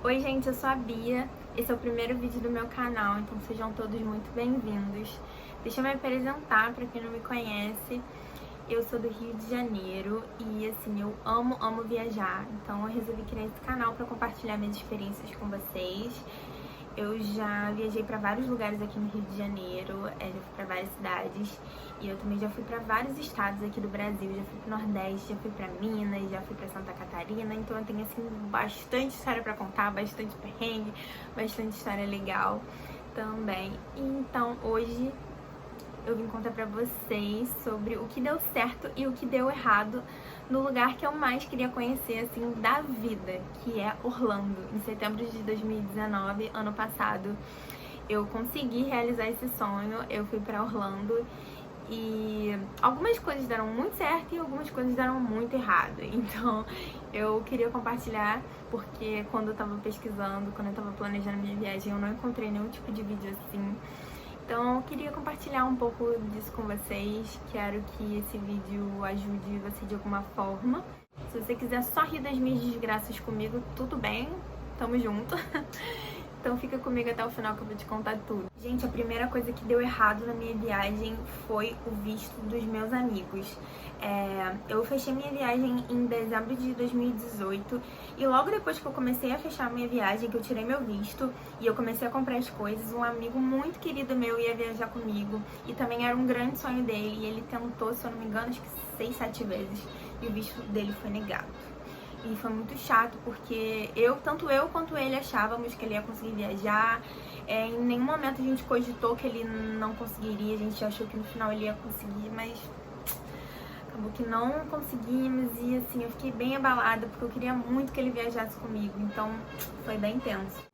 Oi gente, eu sou a Bia, esse é o primeiro vídeo do meu canal, então sejam todos muito bem-vindos. Deixa eu me apresentar para quem não me conhece. Eu sou do Rio de Janeiro e assim, eu amo viajar, então eu resolvi criar esse canal para compartilhar minhas experiências com vocês. Eu já viajei para vários lugares aqui no Rio de Janeiro, já fui para várias cidades e eu também já fui para vários estados aqui do Brasil. Já fui pro Nordeste, já fui para Minas, já fui para Santa Catarina, então eu tenho assim bastante história para contar, bastante perrengue, bastante história legal também. Então hoje eu vim contar pra vocês sobre o que deu certo e o que deu errado no lugar que eu mais queria conhecer, assim, da vida, que é Orlando. Em setembro de 2019, ano passado, eu consegui realizar esse sonho. Eu fui pra Orlando e algumas coisas deram muito certo e algumas coisas deram muito errado. Então eu queria compartilhar, porque quando eu tava pesquisando, quando eu tava planejando minha viagem, eu não encontrei nenhum tipo de vídeo assim. Então eu queria compartilhar um pouco disso com vocês. Quero que esse vídeo ajude você de alguma forma. Se você quiser só rir das minhas desgraças comigo, tudo bem, tamo junto. Então fica comigo até o final que eu vou te contar tudo. Gente, a primeira coisa que deu errado na minha viagem foi o visto dos meus amigos. Eu fechei minha viagem em dezembro de 2018 e logo depois que eu comecei a fechar minha viagem, que eu tirei meu visto e eu comecei a comprar as coisas, um amigo muito querido meu ia viajar comigo e também era um grande sonho dele e ele tentou, se eu não me engano, acho que 6, 7 vezes e o visto dele foi negado. E foi muito chato, porque tanto eu quanto ele achávamos que ele ia conseguir viajar. Em nenhum momento a gente cogitou que ele não conseguiria, a gente achou que no final ele ia conseguir, mas acabou que não conseguimos. E assim, eu fiquei bem abalada, porque eu queria muito que ele viajasse comigo, então foi bem tenso.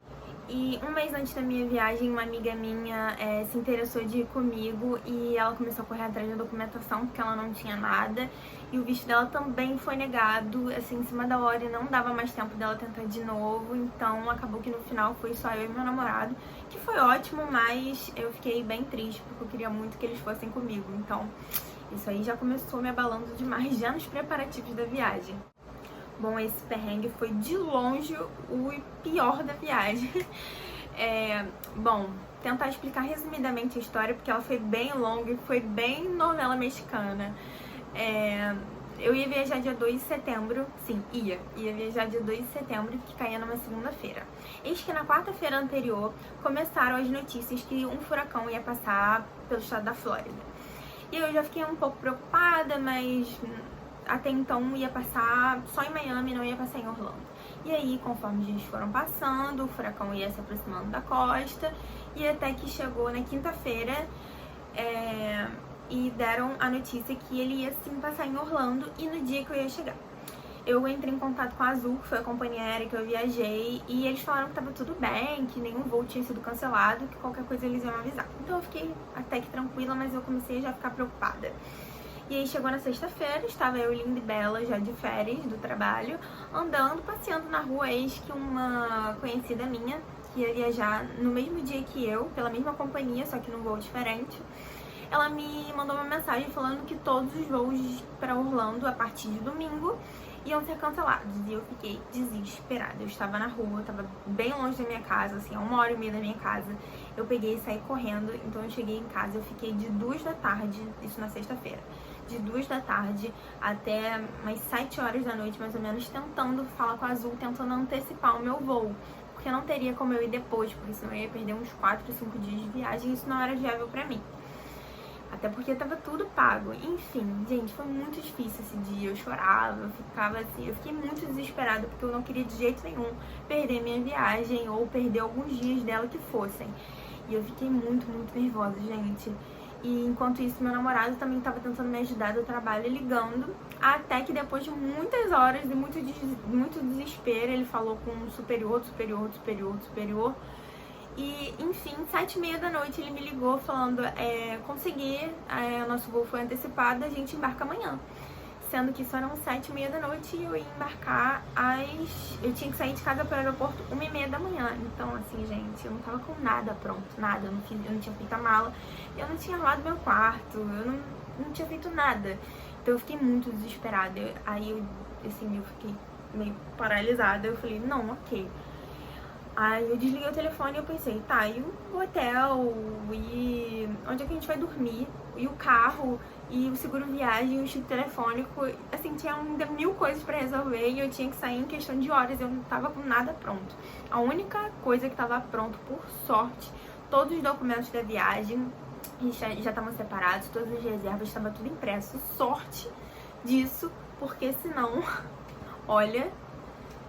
E um mês antes da minha viagem, uma amiga minha se interessou de ir comigo e ela começou a correr atrás da documentação porque ela não tinha nada. E o visto dela também foi negado, assim, em cima da hora, e não dava mais tempo dela tentar de novo. Então acabou que no final foi só eu e meu namorado, que foi ótimo, mas eu fiquei bem triste porque eu queria muito que eles fossem comigo. Então isso aí já começou me abalando demais já nos preparativos da viagem. Bom, esse perrengue foi de longe o pior da viagem. Bom, tentar explicar resumidamente a história, porque ela foi bem longa e foi bem novela mexicana. Eu ia viajar dia 2 de setembro, sim, ia viajar dia 2 de setembro, que caía numa segunda-feira. Eis que na quarta-feira anterior começaram as notícias que um furacão ia passar pelo estado da Flórida. E eu já fiquei um pouco preocupada, mas até então ia passar só em Miami, não ia passar em Orlando. E aí, conforme os dias foram passando, o furacão ia se aproximando da costa, e até que chegou na quinta-feira e deram a notícia que ele ia sim passar em Orlando e no dia que eu ia chegar. Eu entrei em contato com a Azul, que foi a companhia aérea que eu viajei, e eles falaram que tava tudo bem, que nenhum voo tinha sido cancelado, que qualquer coisa eles iam avisar. Então eu fiquei até que tranquila, mas eu comecei a já ficar preocupada. E aí chegou na sexta-feira, estava eu linda e bela, já de férias do trabalho, andando, passeando na rua, eis que uma conhecida minha, que ia viajar no mesmo dia que eu, pela mesma companhia, só que num voo diferente, ela me mandou uma mensagem falando que todos os voos para Orlando, a partir de domingo, iam ser cancelados. E eu fiquei desesperada. Eu estava na rua, eu estava bem longe da minha casa, assim, a 1h30 da minha casa. Eu peguei e saí correndo, então eu cheguei em casa, eu fiquei de 2 da tarde, isso na sexta-feira, de 2 da tarde até umas 7 horas da noite, mais ou menos, tentando falar com a Azul, tentando antecipar o meu voo, porque não teria como eu ir depois, porque senão eu ia perder uns 4, 5 dias de viagem e isso não era viável pra mim. Até porque tava tudo pago. Enfim, gente, foi muito difícil esse dia. Eu chorava, eu ficava assim, eu fiquei muito desesperada, porque eu não queria de jeito nenhum perder minha viagem ou perder alguns dias dela que fossem. E eu fiquei muito nervosa, gente. E enquanto isso, meu namorado também estava tentando me ajudar do trabalho, ligando, até que depois de muitas horas e muito desespero, ele falou com um superior. E, enfim, 7h30 da noite ele me ligou falando, consegui, nosso voo foi antecipado, a gente embarca amanhã. Sendo que só eram 7h30 da noite e eu ia embarcar eu tinha que sair de casa para o aeroporto 1h30 da manhã. Então, assim, gente, eu não tava com nada pronto, nada. Eu não tinha feito a mala, eu não tinha arrumado meu quarto, eu não tinha feito nada. Então eu fiquei muito desesperada. Aí, eu fiquei meio paralisada. Eu falei, não, ok. Aí eu desliguei o telefone e eu pensei, tá, e o hotel, e onde é que a gente vai dormir, e o carro, e o seguro viagem, o chip telefônico, assim, tinha ainda 1000 coisas pra resolver e eu tinha que sair em questão de horas, eu não tava com nada pronto. A única coisa que tava pronto, por sorte, todos os documentos da viagem já estavam separados, todas as reservas, estava tudo impresso, sorte disso, porque senão, olha...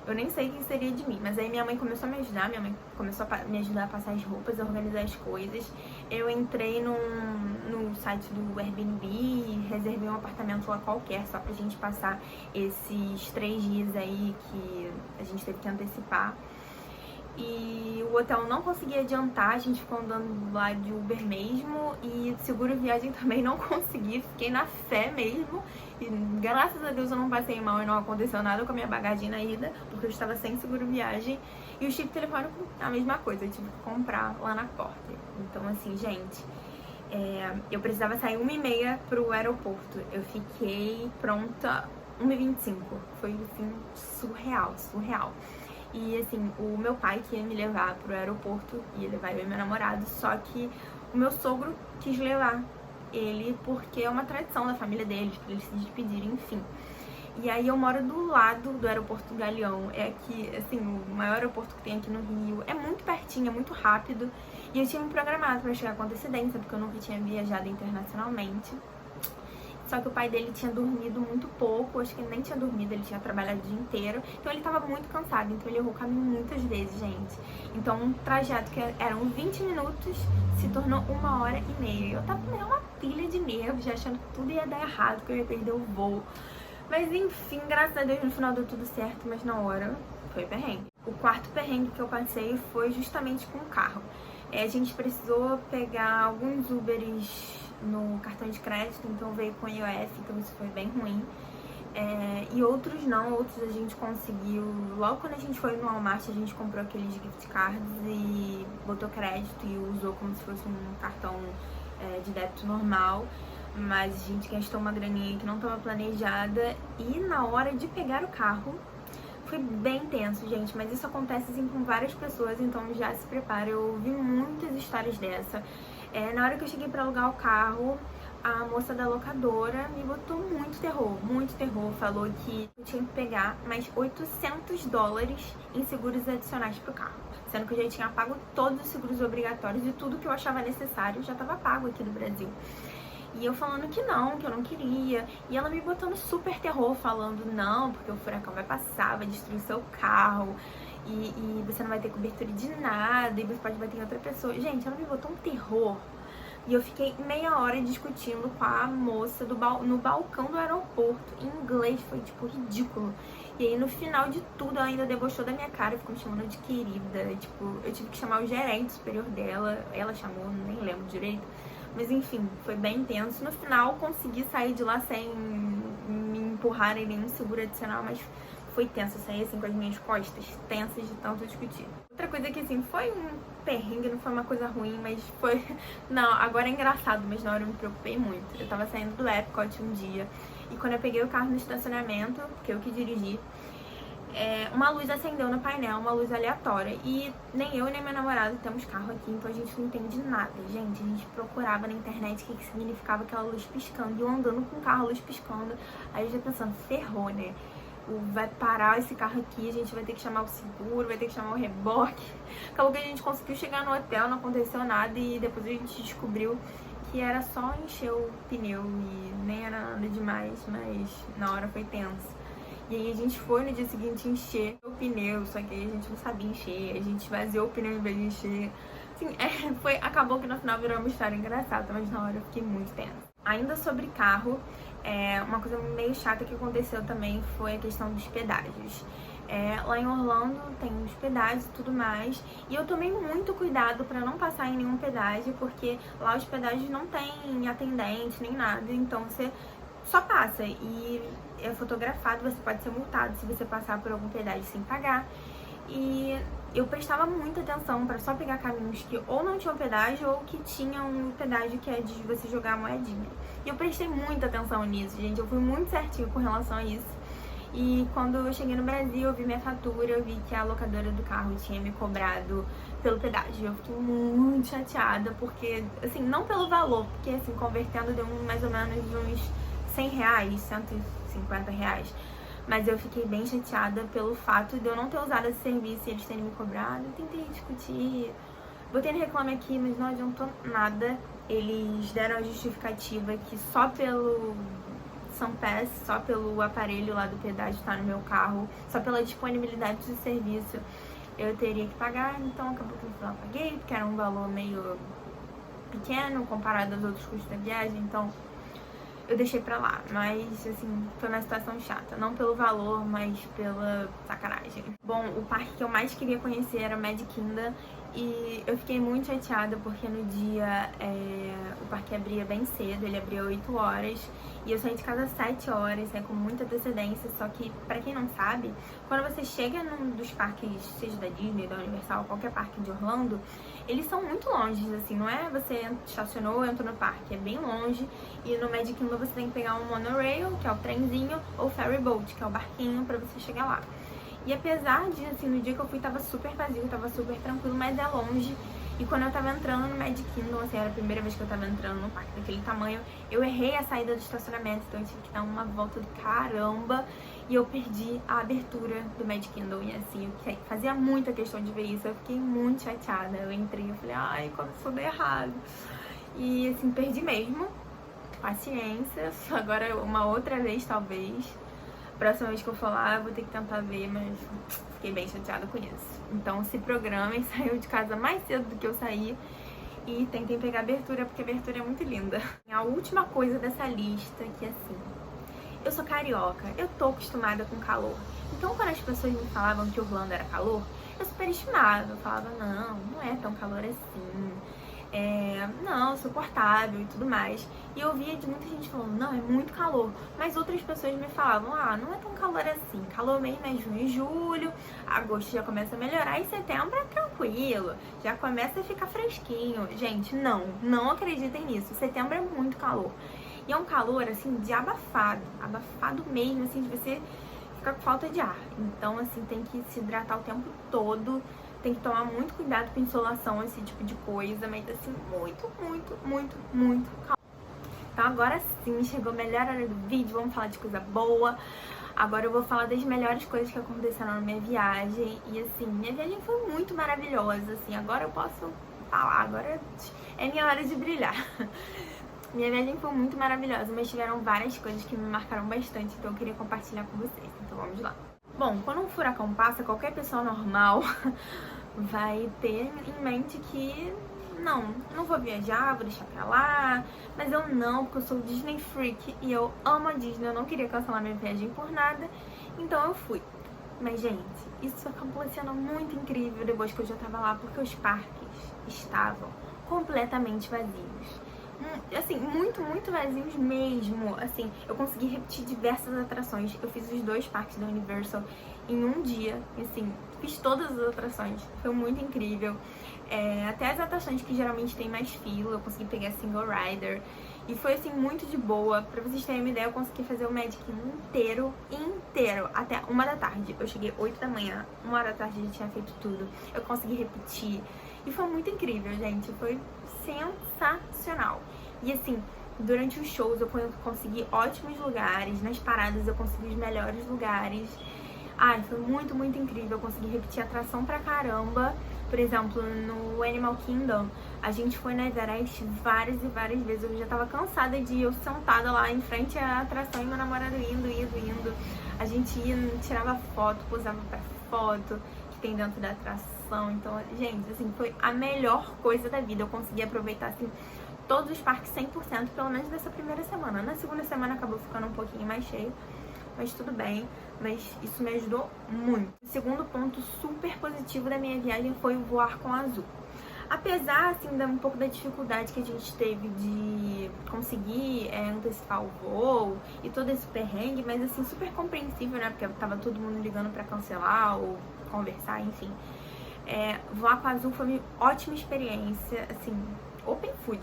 Eu nem sei o que seria de mim, mas aí minha mãe começou a me ajudar, minha mãe começou a me ajudar a passar as roupas, a organizar as coisas. Eu entrei no site do Airbnb e reservei um apartamento lá qualquer, só pra gente passar esses 3 dias aí que a gente teve que antecipar. E o hotel não conseguia adiantar, a gente ficou andando lá de Uber mesmo, e seguro viagem também não consegui, fiquei na fé mesmo, e graças a Deus eu não passei mal e não aconteceu nada com a minha bagagem na ida, porque eu estava sem seguro viagem, e o chip telefônico, a mesma coisa, eu tive que comprar lá na porta. Então assim, gente, eu precisava sair 1h30 pro aeroporto, eu fiquei pronta 1h25, foi assim, surreal. E assim, o meu pai que ia me levar pro aeroporto, ia levar eu e meu namorado, só que o meu sogro quis levar ele porque é uma tradição da família deles, pra eles se despedirem, enfim. E aí eu moro do lado do aeroporto Galeão, é aqui, assim, o maior aeroporto que tem aqui no Rio, é muito pertinho, é muito rápido, e eu tinha me programado pra chegar com antecedência, porque eu nunca tinha viajado internacionalmente. Só que o pai dele tinha dormido muito pouco, acho que ele nem tinha dormido, ele tinha trabalhado o dia inteiro. Então ele tava muito cansado, então ele errou o caminho muitas vezes, gente. Então um trajeto que eram 20 minutos se tornou 1h30. Eu tava meio uma pilha de nervos, já achando que tudo ia dar errado, que eu ia perder o voo. Mas enfim, graças a Deus no final deu tudo certo, mas na hora foi perrengue. O quarto perrengue que eu passei foi justamente com o carro. A gente precisou pegar alguns Uberes no cartão de crédito, então veio com IOF, então isso foi bem ruim. E outros não, outros a gente conseguiu, logo quando a gente foi no Walmart, a gente comprou aqueles gift cards e botou crédito e usou como se fosse um cartão de débito normal, mas a gente gastou uma graninha que não estava planejada e na hora de pegar o carro, foi bem tenso, gente, mas isso acontece assim com várias pessoas, então já se prepara, eu ouvi muitas histórias dessa. Na hora que eu cheguei pra alugar o carro, a moça da locadora me botou muito terror, falou que eu tinha que pegar mais $800 em seguros adicionais pro carro, sendo que eu já tinha pago todos os seguros obrigatórios e tudo que eu achava necessário já estava pago aqui do Brasil. E eu falando que eu não queria. E ela me botando super terror, falando não, porque o furacão vai passar, vai destruir o seu carro. E você não vai ter cobertura de nada, e você pode bater em outra pessoa. Gente, ela me botou um terror. E eu fiquei meia hora discutindo com a moça no balcão do aeroporto, em inglês, foi tipo ridículo. E aí no final de tudo ela ainda debochou da minha cara, ficou me chamando de querida. Tipo, eu tive que chamar o gerente superior dela, ela chamou, nem lembro direito. Mas enfim, foi bem intenso. No final consegui sair de lá sem me empurrarem nenhum seguro adicional, mas foi tenso, eu saí assim com as minhas costas tensas de tanto discutir. Outra coisa que assim, foi um perrengue, não foi uma coisa ruim, mas foi... Não, agora é engraçado, mas na hora eu me preocupei muito. Eu tava saindo do Epcot um dia, e quando eu peguei o carro no estacionamento, que eu que dirigi, uma luz acendeu no painel, uma luz aleatória, e nem eu nem meu namorado temos carro aqui, então a gente não entende nada, gente. A gente procurava na internet o que significava aquela luz piscando, e eu andando com o carro, a luz piscando, aí eu já pensando, ferrou, né? Vai parar esse carro aqui, a gente vai ter que chamar o seguro, vai ter que chamar o reboque. Acabou que a gente conseguiu chegar no hotel, não aconteceu nada, e depois a gente descobriu que era só encher o pneu e nem era nada demais, mas na hora foi tenso. E aí a gente foi no dia seguinte encher o pneu, só que aí a gente não sabia encher, a gente vaziou o pneu em vez de encher. Assim, acabou que no final virou uma história engraçada, mas na hora eu fiquei muito tensa. Ainda sobre carro, uma coisa meio chata que aconteceu também foi a questão dos pedágios. Lá em Orlando tem os pedágios e tudo mais, e eu tomei muito cuidado pra não passar em nenhum pedágio, porque lá os pedágios não tem atendente nem nada, então você só passa e é fotografado, você pode ser multado se você passar por algum pedágio sem pagar. E eu prestava muita atenção pra só pegar caminhos que ou não tinham pedágio ou que tinham um pedágio que é de você jogar a moedinha. E eu prestei muita atenção nisso, gente, eu fui muito certinho com relação a isso. E quando eu cheguei no Brasil, eu vi minha fatura, eu vi que a locadora do carro tinha me cobrado pelo pedágio. Eu fiquei muito chateada, porque, assim, não pelo valor, porque, assim, convertendo deu mais ou menos uns R$100, R$150. Mas eu fiquei bem chateada pelo fato de eu não ter usado esse serviço e eles terem me cobrado. Eu tentei discutir, botei no Reclame Aqui, mas não adiantou nada. Eles deram a justificativa que só pelo SunPass, só pelo aparelho lá do pedágio estar no meu carro, só pela disponibilidade do serviço, eu teria que pagar. Então acabou que no final eu paguei, porque era um valor meio pequeno comparado aos outros custos da viagem, então eu deixei pra lá. Mas, assim, foi uma situação chata. Não pelo valor, mas pela sacanagem. Bom, o parque que eu mais queria conhecer era Magic Kingdom. E eu fiquei muito chateada porque no dia o parque abria bem cedo, ele abria 8 horas. E eu saí de casa às 7 horas, com muita antecedência. Só que, pra quem não sabe, quando você chega num dos parques, seja da Disney, da Universal, qualquer parque de Orlando, eles são muito longe, assim, não é você estacionou, entrou no parque, é bem longe. E no Magic Kingdom você tem que pegar um monorail, que é o trenzinho, ou ferry boat, que é o barquinho, pra você chegar lá. E apesar de, assim, no dia que eu fui tava super vazio, tava super tranquilo, mas é longe. E quando eu tava entrando no Magic Kingdom, assim, era a primeira vez que eu tava entrando no parque daquele tamanho, eu errei a saída do estacionamento, então eu tive que dar uma volta do caramba. E eu perdi a abertura do Magic Kingdom. E assim, eu fazia muita questão de ver isso, eu fiquei muito chateada. Eu entrei, eu falei, ai, começou a dar errado. E assim, perdi mesmo. Paciência, agora uma outra vez talvez. Próxima vez que eu for lá, eu vou ter que tentar ver, mas fiquei bem chateada com isso. Então se programem, saiu de casa mais cedo do que eu saí e tentem pegar a abertura, porque a abertura é muito linda. A última coisa dessa lista, que assim, eu sou carioca, eu tô acostumada com calor. Então quando as pessoas me falavam que Orlando era calor, eu superestimava, eu falava, não é tão calor assim. Não, suportável e tudo mais. E eu via de muita gente falando, não, é muito calor. Mas outras pessoas me falavam, não é tão calor assim. Calor mesmo é junho e julho, agosto já começa a melhorar e setembro é tranquilo, já começa a ficar fresquinho. Gente, não acreditem nisso. Setembro é muito calor. E é um calor, assim, de abafado mesmo, assim, de você ficar com falta de ar. Então, assim, tem que se hidratar o tempo todo. Tem que tomar muito cuidado com insolação, esse tipo de coisa, mas assim, muito calor. Então agora sim, chegou a melhor hora do vídeo, vamos falar de coisa boa. Agora eu vou falar das melhores coisas que aconteceram na minha viagem. E assim, minha viagem foi muito maravilhosa, assim, agora eu posso falar, agora é minha hora de brilhar. Minha viagem foi muito maravilhosa, mas tiveram várias coisas que me marcaram bastante, então eu queria compartilhar com vocês, então vamos lá. Bom, quando um furacão passa, qualquer pessoa normal vai ter em mente que não vou viajar, vou deixar pra lá. Mas eu não, porque eu sou Disney Freak e eu amo a Disney, eu não queria cancelar minha viagem por nada, então eu fui. Mas, gente, isso acabou sendo muito incrível depois que eu já tava lá, porque os parques estavam completamente vazios. Assim, muito vazios mesmo. Assim, eu consegui repetir diversas atrações. Eu fiz os 2 parques da Universal em um dia. Assim, fiz todas as atrações. Foi muito incrível. Até as atrações que geralmente tem mais fila, eu consegui pegar single rider. E foi, assim, muito de boa. Pra vocês terem uma ideia, eu consegui fazer o Magic inteiro, até 1 da tarde. Eu cheguei 8 da manhã, 1 da tarde eu já tinha feito tudo. Eu consegui repetir. E foi muito incrível, gente. Foi sensacional. E assim, durante os shows eu consegui ótimos lugares, nas paradas eu consegui os melhores lugares. Ai, foi muito incrível. Eu consegui repetir a atração pra caramba. Por exemplo, no Animal Kingdom, a gente foi na Everest várias e várias vezes. Eu já tava cansada de ir, eu sentada lá em frente à atração e meu namorado indo. A gente ia, tirava foto, posava pra foto que tem dentro da atração. Então, gente, assim, foi a melhor coisa da vida. Eu consegui aproveitar, assim, todos os parques 100%, pelo menos nessa primeira semana. Na segunda semana acabou ficando um pouquinho mais cheio, mas tudo bem. Mas isso me ajudou muito. O segundo ponto super positivo da minha viagem foi o voar com a Azul. Apesar, assim, de um pouco da dificuldade que a gente teve de conseguir antecipar o voo e todo esse perrengue, mas, assim, super compreensível, né? Porque tava todo mundo ligando pra cancelar ou conversar, enfim. Voar com a Azul foi uma ótima experiência, assim, open food.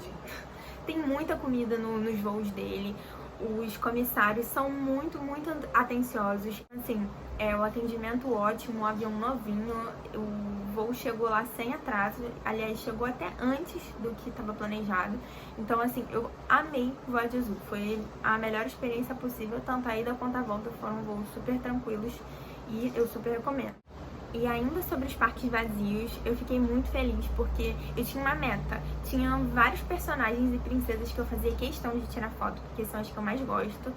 Tem muita comida nos voos dele. Os comissários são muito, muito atenciosos. Assim, o atendimento ótimo, o avião novinho, o voo chegou lá sem atraso. Aliás, chegou até antes do que estava planejado. Então, assim, eu amei voar de Azul. Foi a melhor experiência possível, tanto a ida quanto a volta. Foram voos super tranquilos e eu super recomendo. E ainda sobre os parques vazios, eu fiquei muito feliz porque eu tinha uma meta. Tinha vários personagens e princesas que eu fazia questão de tirar foto, porque são as que eu mais gosto.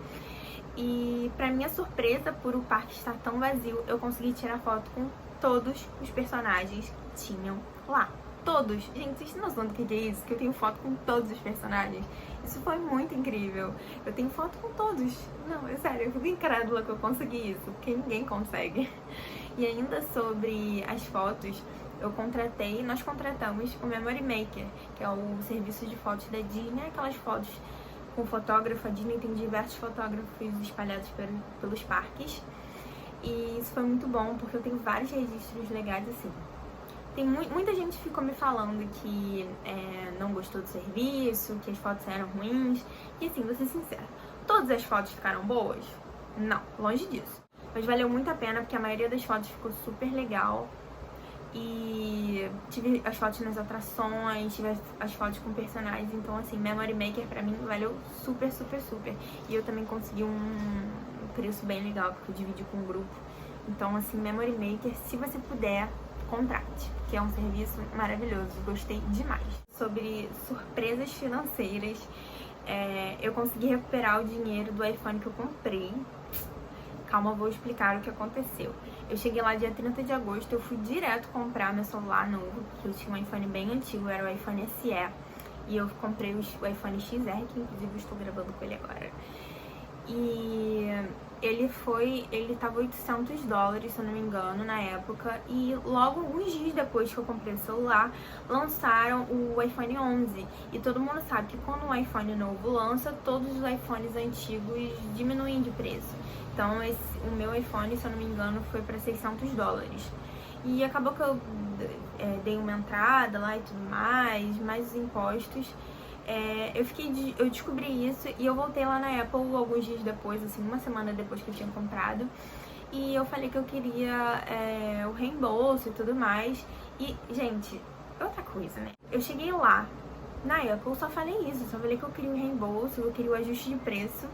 E pra minha surpresa, por o parque estar tão vazio, eu consegui tirar foto com todos os personagens que tinham lá. Todos! Gente, vocês não noção do que é isso? Que eu tenho foto com todos os personagens. Isso foi muito incrível. Eu tenho foto com todos. Não, é sério, eu fico incrédula que eu consegui isso, porque ninguém consegue. E ainda sobre as fotos, nós contratamos o Memory Maker, que é o serviço de fotos da Disney, aquelas fotos com fotógrafo. A Disney tem diversos fotógrafos espalhados pelos parques. E isso foi muito bom, porque eu tenho vários registros legais assim. Muita gente ficou me falando que não gostou do serviço, que as fotos eram ruins. E assim, vou ser sincera, todas as fotos ficaram boas? Não, longe disso. Mas valeu muito a pena, porque a maioria das fotos ficou super legal. E tive as fotos nas atrações, tive as fotos com personagens. Então assim, Memory Maker pra mim valeu super, super, super. E eu também consegui um preço bem legal, porque eu dividi com um grupo. Então assim, Memory Maker, se você puder, contrate, que é um serviço maravilhoso, gostei demais. Sobre surpresas financeiras, eu consegui recuperar o dinheiro do iPhone que eu comprei. Calma, eu vou explicar o que aconteceu. Eu cheguei lá dia 30 de agosto, eu fui direto comprar meu celular novo, porque eu tinha um iPhone bem antigo, era o iPhone SE. E eu comprei o iPhone XR, que inclusive eu estou gravando com ele agora. E ele tava $800, se eu não me engano, na época. E logo, alguns dias depois que eu comprei o celular, lançaram o iPhone 11. E todo mundo sabe que quando um iPhone novo lança, todos os iPhones antigos diminuem de preço. Então, o meu iPhone, se eu não me engano, foi para $600. E acabou que eu dei uma entrada lá e tudo mais os impostos. Eu descobri isso e eu voltei lá na Apple alguns dias depois, assim, uma semana depois que eu tinha comprado. E eu falei que eu queria o reembolso e tudo mais. E, gente, outra coisa, né? Eu cheguei lá, na Apple, só falei isso. Só falei que eu queria o reembolso, eu queria o ajuste de preço.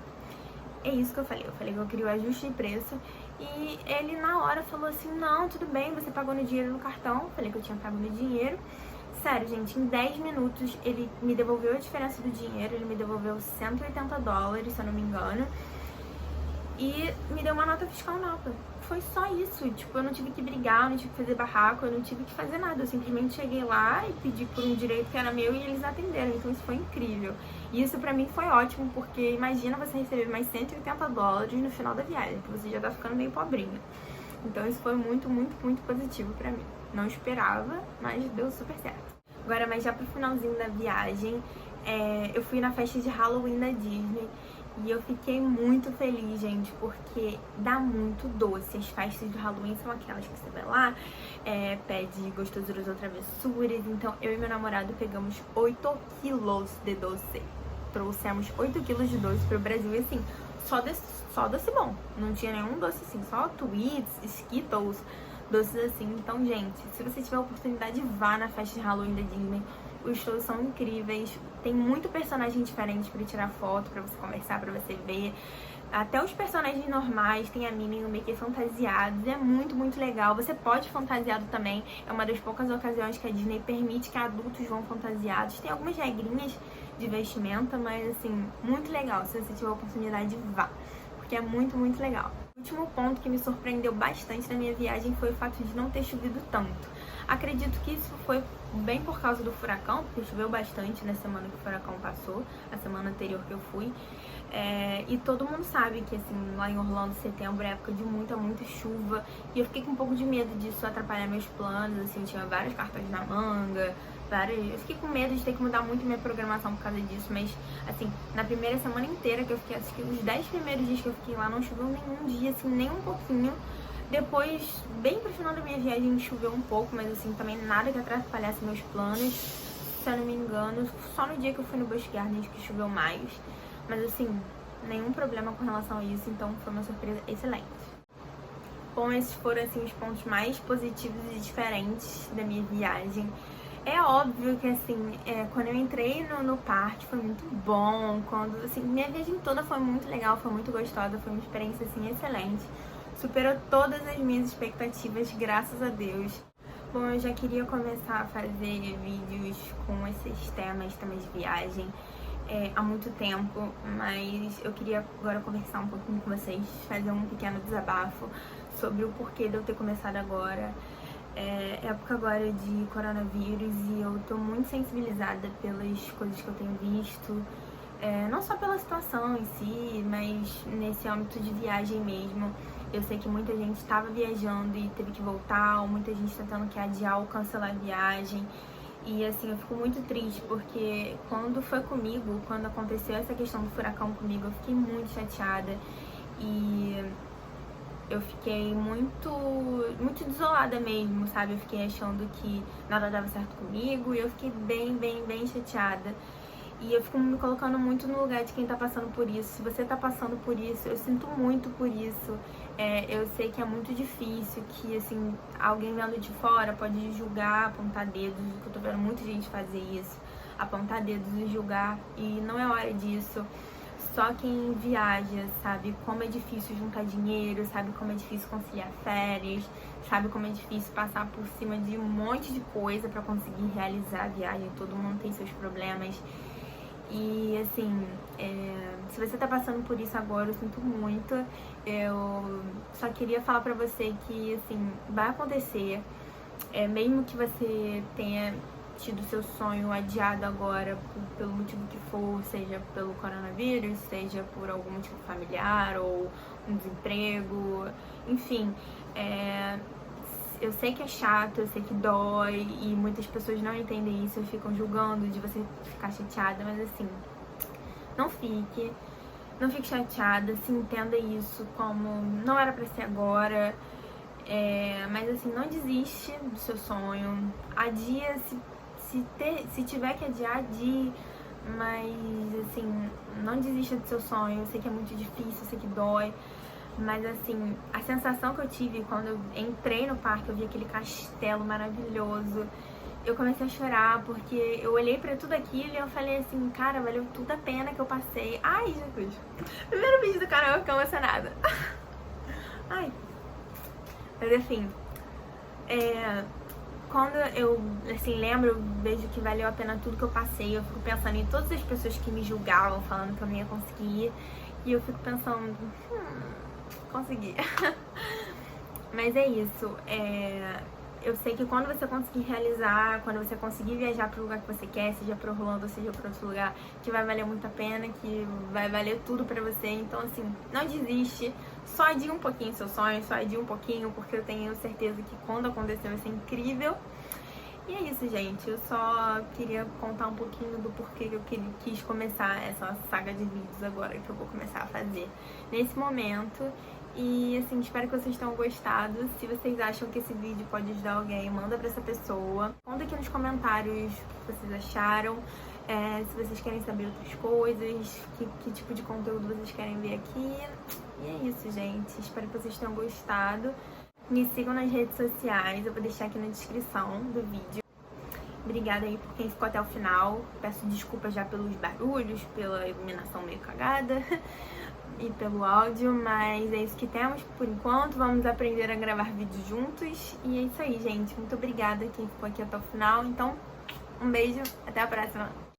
É isso que eu falei. Eu falei que eu queria o ajuste de preço. E ele, na hora, falou assim, não, tudo bem, você pagou no dinheiro no cartão. Eu falei que eu tinha pago no dinheiro. Sério, gente, em 10 minutos ele me devolveu a diferença do dinheiro, ele me devolveu $180, se eu não me engano, e me deu uma nota fiscal nova. Foi só isso, tipo, eu não tive que brigar, eu não tive que fazer barraco, eu não tive que fazer nada, eu simplesmente cheguei lá e pedi por um direito que era meu e eles atenderam, então isso foi incrível. E isso pra mim foi ótimo, porque imagina você receber mais $180 no final da viagem, que você já tá ficando meio pobrinha. Então isso foi muito, muito, muito positivo pra mim. Não esperava, mas deu super certo. Agora, mas já pro finalzinho da viagem, eu fui na festa de Halloween da Disney e eu fiquei muito feliz, gente, porque dá muito doce. As festas de Halloween são aquelas que você vai lá, pede gostosuras ou travessuras. Então, eu e meu namorado pegamos 8 quilos de doce. Trouxemos 8 quilos de doce pro Brasil e assim, só doce bom. Não tinha nenhum doce assim, só Twix, Skittles, doces assim. Então, gente, se você tiver a oportunidade, vá na festa de Halloween da Disney. Os shows são incríveis, tem muito personagem diferente pra tirar foto, pra você conversar, pra você ver. Até os personagens normais, tem a Minnie e o Mickey fantasiados, é muito, muito legal. Você pode ir fantasiado também, é uma das poucas ocasiões que a Disney permite que adultos vão fantasiados. Tem algumas regrinhas de vestimenta, mas assim, muito legal. Se você tiver a oportunidade, vá, porque é muito, muito legal. O último ponto que me surpreendeu bastante na minha viagem foi o fato de não ter chovido tanto. Acredito que isso foi bem por causa do furacão, porque choveu bastante na semana que o furacão passou, a semana anterior que eu fui. E todo mundo sabe que assim, lá em Orlando, setembro é época de muita, muita chuva. E eu fiquei com um pouco de medo disso atrapalhar meus planos, assim, eu tinha vários cartões na manga, eu fiquei com medo de ter que mudar muito minha programação por causa disso, mas assim, na primeira semana inteira que eu fiquei, acho que os 10 primeiros dias que eu fiquei lá, não choveu nenhum dia, assim, nem um pouquinho. Depois, bem pro final da minha viagem, choveu um pouco, mas assim, também nada que atrapalhasse meus planos. Se eu não me engano, só no dia que eu fui no Busch Gardens que choveu mais. Mas assim, nenhum problema com relação a isso, então foi uma surpresa excelente. Bom, esses foram assim os pontos mais positivos e diferentes da minha viagem. É óbvio que assim, quando eu entrei no parque foi muito bom, minha viagem toda foi muito legal, foi muito gostosa, foi uma experiência assim excelente. Superou todas as minhas expectativas, graças a Deus. Bom, eu já queria começar a fazer vídeos com esses temas de viagem há muito tempo, mas eu queria agora conversar um pouquinho com vocês, fazer um pequeno desabafo sobre o porquê de eu ter começado agora. É época agora de coronavírus e eu tô muito sensibilizada pelas coisas que eu tenho visto, não só pela situação em si, mas nesse âmbito de viagem mesmo. Eu sei que muita gente estava viajando e teve que voltar, ou muita gente tentando que adiar ou cancelar a viagem. E assim, eu fico muito triste porque quando foi comigo, quando aconteceu essa questão do furacão comigo, eu fiquei muito chateada e eu fiquei muito desolada mesmo, sabe? Eu fiquei achando que nada dava certo comigo e eu fiquei bem chateada. E eu fico me colocando muito no lugar de quem tá passando por isso. Se você tá passando por isso, eu sinto muito por isso. Eu sei que é muito difícil, que assim, alguém vendo de fora pode julgar, apontar dedos, que eu tô vendo muita gente fazer isso, apontar dedos e julgar, e não é hora disso. Só quem viaja sabe como é difícil juntar dinheiro, sabe como é difícil conciliar férias, sabe como é difícil passar por cima de um monte de coisa pra conseguir realizar a viagem. Todo mundo tem seus problemas. E assim, se você tá passando por isso agora, eu sinto muito. Eu só queria falar pra você que assim, vai acontecer, mesmo que você tenha tido seu sonho adiado agora pelo motivo que for, seja pelo coronavírus, seja por algum motivo familiar ou um desemprego, enfim, eu sei que é chato, eu sei que dói e muitas pessoas não entendem isso e ficam julgando de você ficar chateada, mas assim, não fique chateada, se entenda isso como não era pra ser agora, mas assim, não desiste do seu sonho, adia se tiver que adiar, adie, mas assim, não desista do seu sonho. Eu sei que é muito difícil, eu sei que dói, mas assim, a sensação que eu tive quando eu entrei no parque, eu vi aquele castelo maravilhoso, eu comecei a chorar, porque eu olhei pra tudo aquilo e eu falei assim, cara, valeu tudo a pena que eu passei. Ai, Jesus, primeiro vídeo do canal, eu fiquei emocionada. Ai, mas enfim, quando eu assim, lembro, eu vejo que valeu a pena tudo que eu passei, eu fico pensando em todas as pessoas que me julgavam, falando que eu não ia conseguir, e eu fico pensando, consegui. Mas é isso, eu sei que quando você conseguir realizar, quando você conseguir viajar pro lugar que você quer, seja pro Orlando, seja pra outro lugar, que vai valer muito a pena, que vai valer tudo pra você. Então assim, não desiste, só adia um pouquinho seu sonho, só adia um pouquinho, porque eu tenho certeza que quando acontecer vai ser incrível. E é isso, gente, eu só queria contar um pouquinho do porquê que eu quis começar essa saga de vídeos agora, que eu vou começar a fazer nesse momento. E assim, espero que vocês tenham gostado. Se vocês acham que esse vídeo pode ajudar alguém, manda pra essa pessoa. Conta aqui nos comentários o que vocês acharam, se vocês querem saber outras coisas, que tipo de conteúdo vocês querem ver aqui. E é isso, gente, espero que vocês tenham gostado. Me sigam nas redes sociais, eu vou deixar aqui na descrição do vídeo. Obrigada aí por quem ficou até o final. Peço desculpas já pelos barulhos, pela iluminação meio cagada e pelo áudio, mas é isso que temos por enquanto. Vamos aprender a gravar vídeos juntos. E é isso aí, gente. Muito obrigada quem ficou aqui até o final. Então, um beijo, até a próxima.